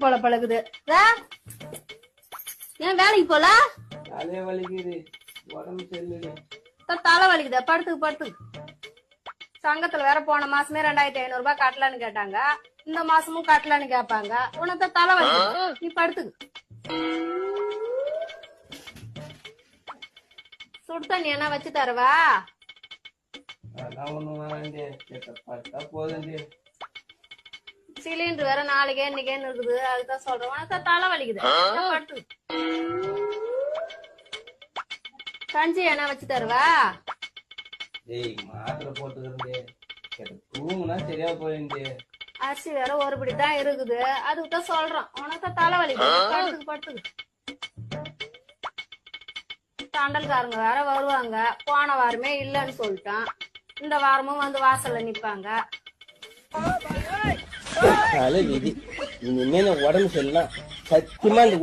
போல பழகுது. ஏன் வேலைக்கு போல? தலைய வலிக்குது, உடம்பு சரியில்லை. தலை வலிக்குதா? படுத்துக்கு. சங்கத்துல வேற போன மாசமே 2500 ரூபாய் கட்டலான்னு கேட்டாங்க. இந்த மாசமும் கட்டலான்னு கேட்பாங்க. உனக்கு தலை வலிக்குது, நீ படுத்துக்கு. சுடு தண்ணி என்ன வச்சு தருவா? அதெல்லாம் ஒண்ணும் வேணாண்டி, பட்டா போதுண்டி. சிலிண்டர் வேற நாளைக்கே இன்னைக்கேன்னு இருக்குது. அதுதான் சொல்றேன். உனக்கு தலை வலிக்குது, படுத்து. கஞ்சி என்ன வச்சு தருவா? டேய், மாத்திரை போட்டுக்கிறே, தூங்குனா சரியா போயிடுண்டி. அரிசி வேற ஒரு படி தான் இருக்குது. அதுக்குதான் சொல்றோம். உனக்கு தலை வலிக்குது, படுத்துக்கு. தண்டல்காரங்க வேற வருவாங்க. போன வாரமே இல்லன்னு சொல்லிட்டான். இந்த வாரமும் வந்து வாசல்ல நிப்பாங்க. விதி இனிமே உடம்பு சரியில்லாம் சத்தியமா இந்த